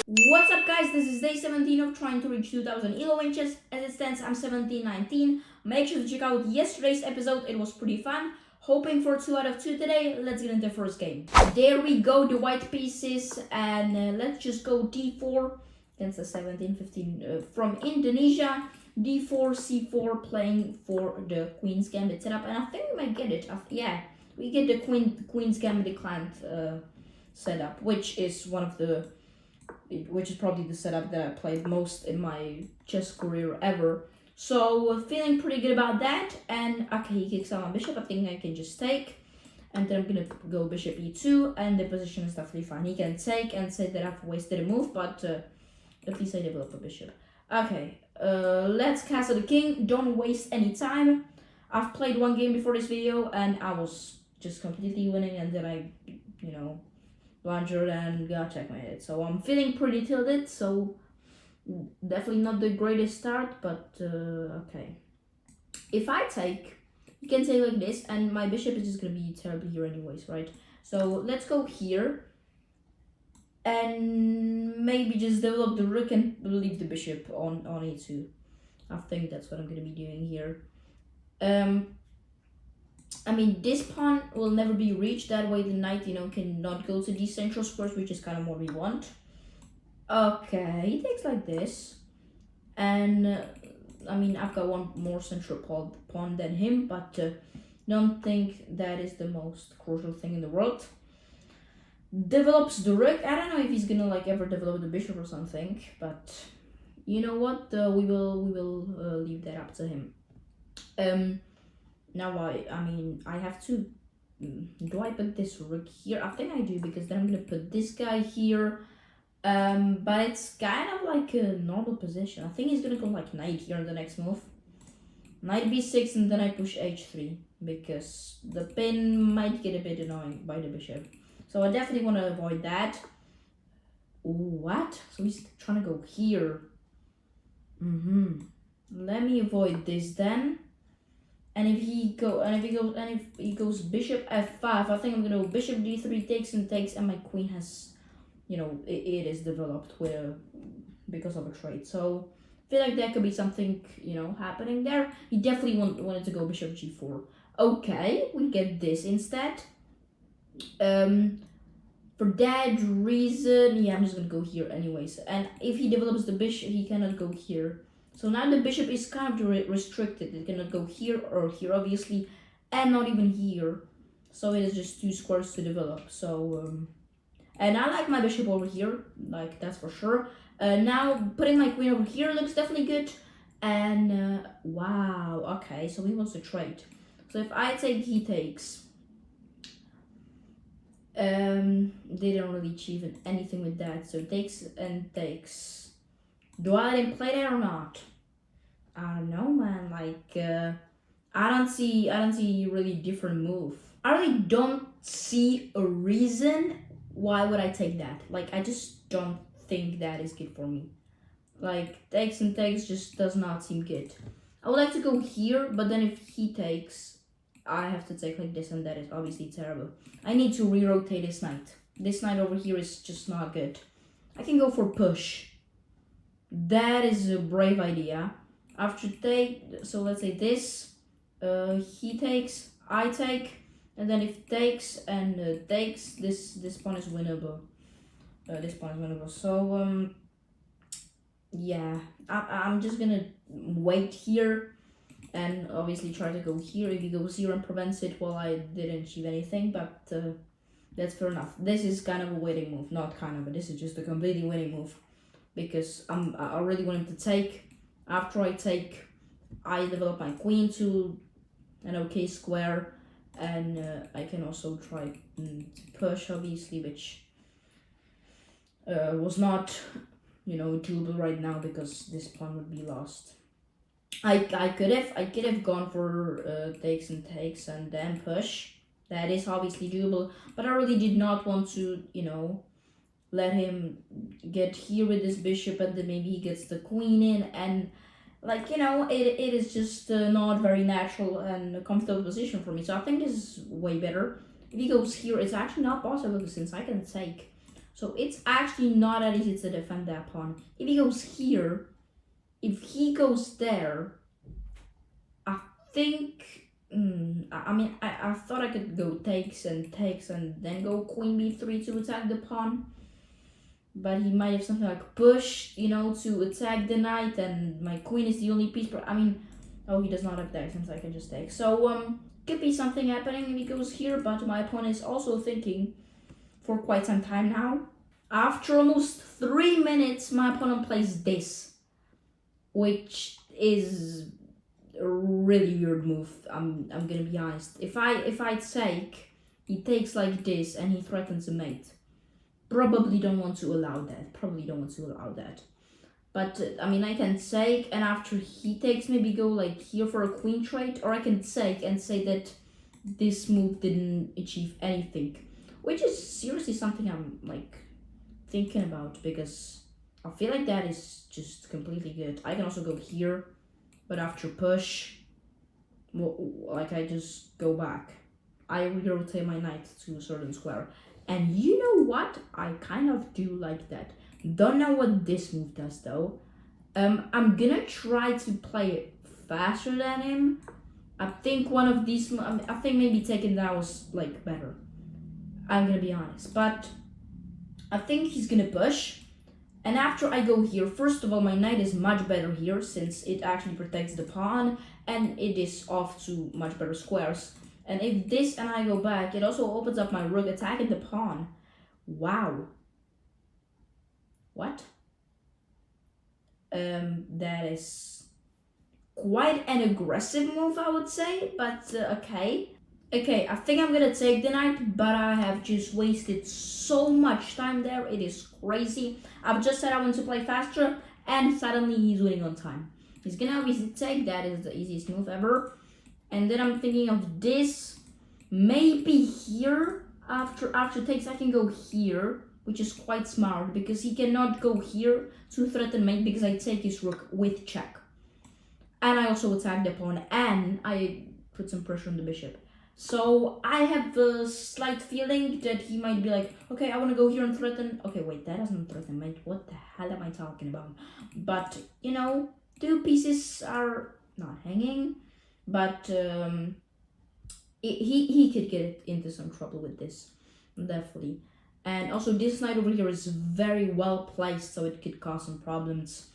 What's up guys, this is day 17 of trying to reach 2000 elo inches. As it stands, I'm 1719. Make sure to check out yesterday's episode, it was pretty fun. Hoping for 2 out of 2 today. Let's get into the first game. There we go, the white pieces, and let's just go d4 against the 1715 from Indonesia. d4, c4, playing for the Queen's Gambit setup, and I think we might get it. Yeah, we get the Queen's Gambit declined setup, which is probably the setup that I played most in my chess career ever. So feeling pretty good about that. And okay, he kicks out my bishop. I think I can just take, and then I'm gonna go bishop e2, and the position is definitely fine. He can take and say that I've wasted a move, but at least I develop a bishop. Okay, let's castle the king. Don't waste any time. I've played one game before this video and I was just completely winning, and then I, blundered and got checkmated. So I'm feeling pretty tilted, so definitely not the greatest start, but okay. If I take, you can take like this, and my bishop is just gonna be terrible here anyways, right? So let's go here, and maybe just develop the rook and leave the bishop on e2. I think that's what I'm gonna be doing here. I mean, this pawn will never be reached. That way the knight, cannot go to these central squares, which is kind of what we want. Okay, he takes like this. And, I mean, I've got one more central pawn than him, but don't think that is the most crucial thing in the world. Develops the rook. I don't know if he's gonna, ever develop the bishop or something, but you know what? We will leave that up to him. Now I have to, do I put this rook here? I think I do, because then I'm gonna put this guy here. But it's kind of like a normal position. I think he's gonna go like knight here in the next move. Knight b6, and then I push h3, because the pin might get a bit annoying by the bishop. So I definitely want to avoid that. Ooh, what? So he's trying to go here. Let me avoid this then. And if he goes bishop f5, I think I'm gonna go bishop d3, takes and takes, and my queen has, it is developed because of a trade. So I feel like there could be something, happening there. He definitely wanted to go bishop g4. Okay, we get this instead. For that reason, yeah, I'm just gonna go here anyways. And if he develops the bishop, he cannot go here. So now the bishop is kind of restricted. It cannot go here or here, obviously, and not even here. So it is just 2 squares to develop. So, and I like my bishop over here, that's for sure. Now putting my queen over here looks definitely good. And wow, okay, so he wants to trade. So if I take, he takes. They don't really achieve anything with that. So takes and takes. Do I let him play that or not? I don't know, man. I don't see really different move. I really don't see a reason why would I take that. I just don't think that is good for me. Takes and takes just does not seem good. I would like to go here, but then if he takes, I have to take like this, and that is obviously terrible. I need to re-rotate this knight. This knight over here is just not good. I can go for push. That is a brave idea. After take, so let's say this, he takes, I take, and then if takes and takes, this pawn is winnable. So yeah, I'm just gonna wait here, and obviously try to go here. If he goes here and prevents it, well, I didn't achieve anything, but that's fair enough. This is kind of a winning move, not kind of, but this is just a completely winning move. Because I really want him to take. After I take, I develop my queen to an okay square, and I can also try to push, obviously, which was not, doable right now, because this pawn would be lost. I could have gone for takes and takes and then push. That is obviously doable, but I really did not want to, let him get here with this bishop, and then maybe he gets the queen in, and it is just not very natural and a comfortable position for me. So I think this is way better. If he goes here, it's actually not possible, since I can take. So it's actually not that easy to defend that pawn. If he goes here, if he goes there, I think. I thought I could go takes and then go queen b3 to attack the pawn. But he might have something like push, to attack the knight, and my queen is the only piece. Oh, he does not have that, since I can just take. So, could be something happening if he goes here, but my opponent is also thinking for quite some time now. After almost 3 minutes, my opponent plays this, which is a really weird move. I'm gonna be honest. If I take, he takes like this and he threatens a mate. Probably don't want to allow that. But I can take, and after he takes, maybe go like here for a queen trade, or I can take and say that this move didn't achieve anything, which is seriously something I'm like thinking about, because I feel like that is just completely good. I can also go here, but after push, like I just go back. I rotate my knight to a certain square. And you know what? I kind of do like that. Don't know what this move does though. I'm gonna try to play it faster than him. I think one of these, I think maybe taking that was like better. I'm gonna be honest, but I think he's gonna push. And after I go here, first of all, my knight is much better here, since it actually protects the pawn and it is off to much better squares. And if this and I go back, it also opens up my rook attacking the pawn. Wow. What? That is quite an aggressive move, I would say, but okay. Okay, I think I'm gonna take the knight, but I have just wasted so much time there. It is crazy. I've just said I want to play faster, and suddenly he's winning on time. He's gonna obviously take, that is the easiest move ever. And then I'm thinking of this, maybe here, after takes I can go here, which is quite smart, because he cannot go here to threaten mate, because I take his rook with check. And I also attack the pawn, and I put some pressure on the bishop. So I have a slight feeling that he might be like, okay, I want to go here and threaten. Okay, wait, that doesn't threaten mate. What the hell am I talking about? But, two pieces are not hanging. But he could get into some trouble with this, definitely. And also this knight over here is very well placed, so it could cause some problems.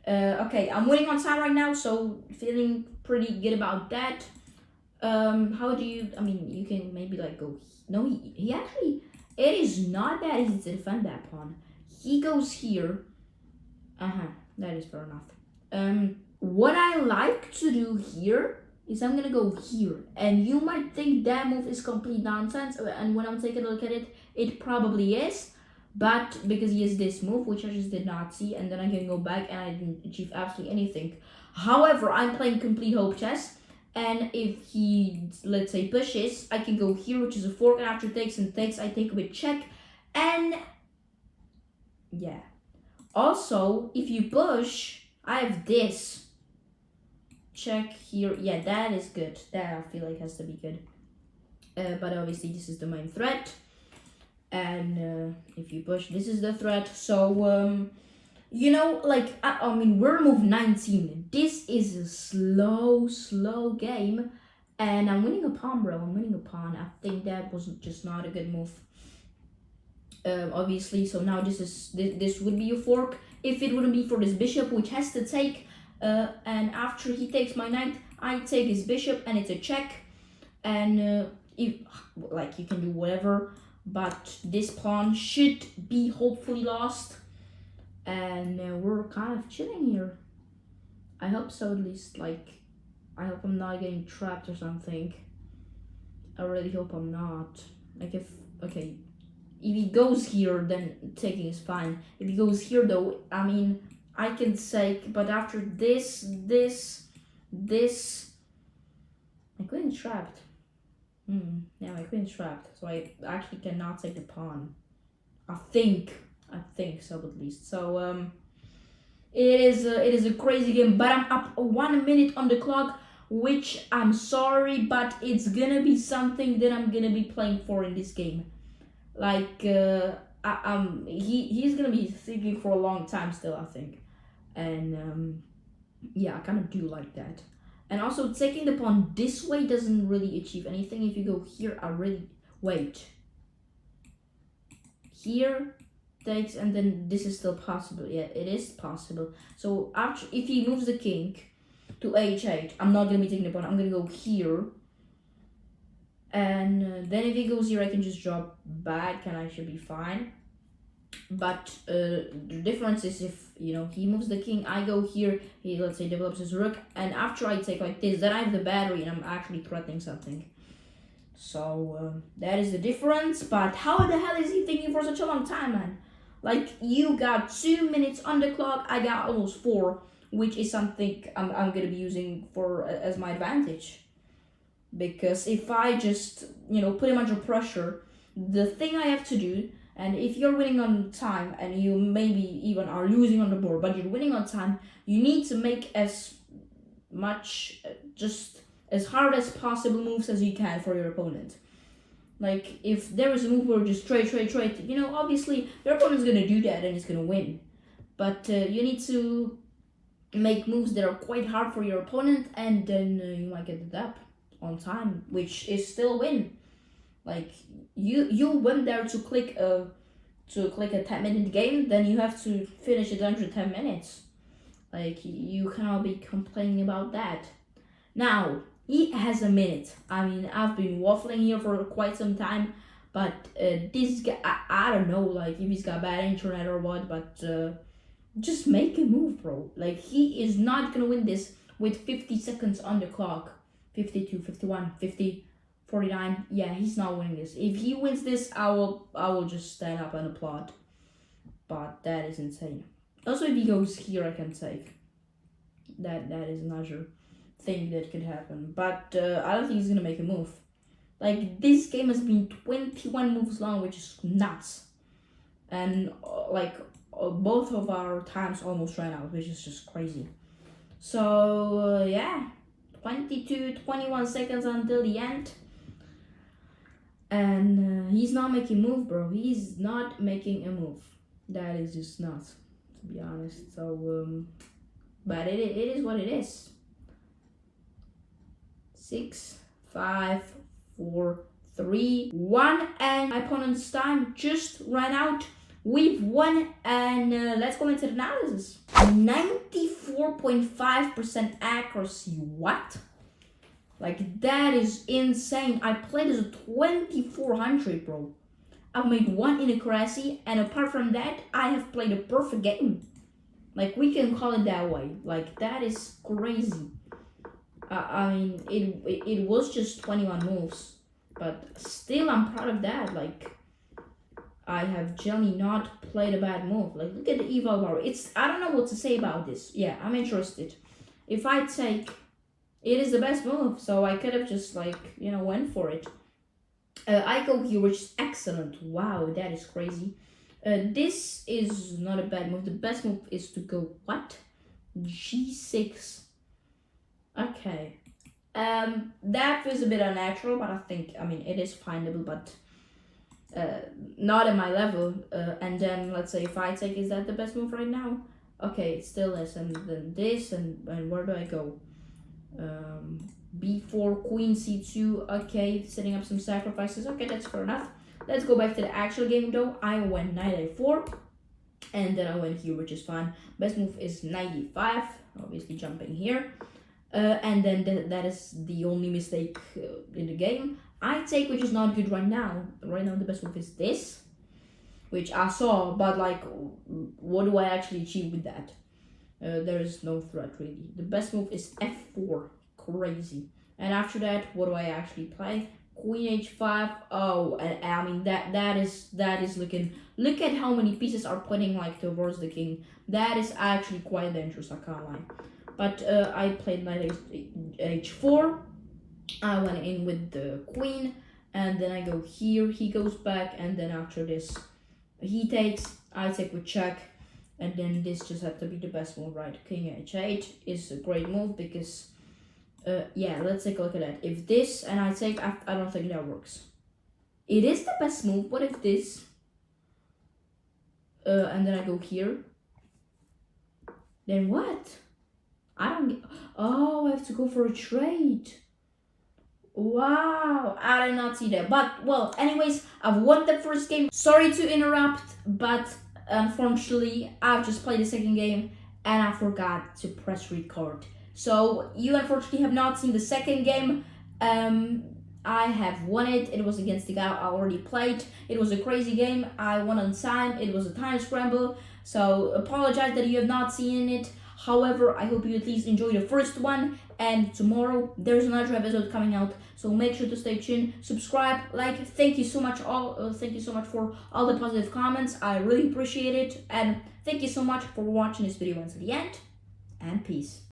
Okay, I'm winning on time right now, so feeling pretty good about that. How do you, you can maybe like go, no, he actually, it is not that easy to defend that pawn. He goes here. That is fair enough. What I like to do here is I'm gonna go here, and you might think that move is complete nonsense, and when I'm taking a look at it, it probably is, but because he has this move, which I just did not see, and then I can go back and I didn't achieve absolutely anything. However, I'm playing complete hope chess, and if he, let's say, pushes, I can go here, which is a fork, and after takes and takes, I take with check, and yeah. Also, if you push, I have this. Check here. Yeah, that is good. That I feel like has to be good. But obviously this is the main threat. And if you push, this is the threat. So, we're move 19. This is a slow game. And I'm winning a pawn, bro. I'm winning a pawn. I think that was just not a good move. Obviously, so now this would be a fork. If it wouldn't be for this bishop, which has to take. And after he takes my knight, I take his bishop, and it's a check. And if you can do whatever, but this pawn should be hopefully lost. And we're kind of chilling here. I hope so, at least. I hope I'm not getting trapped or something. I really hope I'm not. If he goes here, then taking is fine. If he goes here, though, I can take, but after this, my queen's trapped. Yeah, my queen's trapped, so I actually cannot take the pawn. I think so, at least. So it is a crazy game, but I'm up 1 minute on the clock, which I'm sorry, but it's gonna be something that I'm gonna be playing for in this game. he's gonna be thinking for a long time still, I think. And yeah, I kind of do like that. And also taking the pawn this way doesn't really achieve anything. If you go here, I really wait. Here takes, and then this is still possible. Yeah, it is possible. So after, if he moves the king to h8, I'm not gonna be taking the pawn. I'm gonna go here. And then if he goes here, I can just drop back and I should be fine. But the difference is if, you know, he moves the king, I go here, he, let's say, develops his rook, and after I take like this, then I have the battery and I'm actually threatening something. So that is the difference. But how the hell is he thinking for such a long time, man? Like, you got 2 minutes on the clock, I got almost 4, which is something I'm gonna be using for as my advantage. Because if I just, you know, put him under pressure, the thing I have to do, and if you're winning on time and you maybe even are losing on the board, but you're winning on time, you need to make as much, just as hard as possible moves as you can for your opponent. Like, if there is a move where just trade, you know, obviously your opponent's gonna do that and he's gonna win. But you need to make moves that are quite hard for your opponent, and then you might get the dub on time, which is still a win. Like, you went there to click a 10-minute game, then you have to finish it under 10 minutes. Like, you cannot be complaining about that. Now, he has a minute. I mean, I've been waffling here for quite some time, but this guy, I don't know, like, if he's got bad internet or what, but just make a move, bro. Like, he is not gonna win this with 50 seconds on the clock. 52, 51, 50, 49. Yeah, he's not winning this. If he wins this, I will just stand up and applaud. But that is insane. Also, if he goes here, I can take. That is another thing that could happen. But I don't think he's gonna make a move. Like, this game has been 21 moves long, which is nuts. And both of our times almost ran out, which is just crazy. So yeah. 21 seconds until the end, and he's not making a move, bro. He's not making a move. That is just nuts, to be honest. So but it is what it is. 6, 5, 4, 3, 1, and my opponent's time just ran out. We've won, and let's go into the analysis. 94.5% accuracy. What? Like, that is insane. I played as a 2400, bro. I've made 1 inaccuracy, and apart from that, I have played a perfect game. Like, we can call it that way. Like, that is crazy. I mean, it was just 21 moves, but still, I'm proud of that. Like, I have generally not played a bad move. Like, look at the eval bar. I don't know what to say about this. Yeah, I'm interested. If I take, it is the best move, so I could have just, like, you know, went for it. I go here, which is excellent. Wow, that is crazy. This is not a bad move. The best move is to go, what? G6. Okay. That feels a bit unnatural, but I think, I mean, it is findable, but not at my level. And then let's say if I take, is that the best move right now? Okay, it's still this, and then this, and where do I go? B4, queen c2. Okay, setting up some sacrifices. Okay, that's fair enough. Let's go back to the actual game though. I went knight a4, and then I went here, which is fine. Best move is knight e5, obviously jumping here. And then that is the only mistake in the game. I take, which is not good right now. Right now the best move is this, which I saw, but like, what do I actually achieve with that? There is no threat really. The best move is f4, crazy. And after that, what do I actually play? Queen h5. Oh, and I mean that is looking. Look at how many pieces are pointing like towards the king. That is actually quite dangerous. I can't lie. But I played knight h4. I went in with the queen, and then I go here. He goes back, and then after this, he takes. I take with check, and then this just had to be the best move, right? King h8 is a great move because. Yeah, let's take a look at that. If this and I take, I don't think that works. It is the best move. What if this? and then I go here. Then what? I don't get. Oh, I have to go for a trade. Wow, I did not see that. But, well, anyways, I've won the first game. Sorry to interrupt, but unfortunately, I've just played the second game and I forgot to press record. So, you unfortunately have not seen the second game. I have won it. It was against the guy I already played. It was a crazy game. I won on time. It was a time scramble. So, apologize that you have not seen it. However, I hope you at least enjoy the first one, and tomorrow there's another episode coming out, so make sure to stay tuned, subscribe, like. Thank you so much for all the positive comments. I really appreciate it, and thank you so much for watching this video until the end, and peace.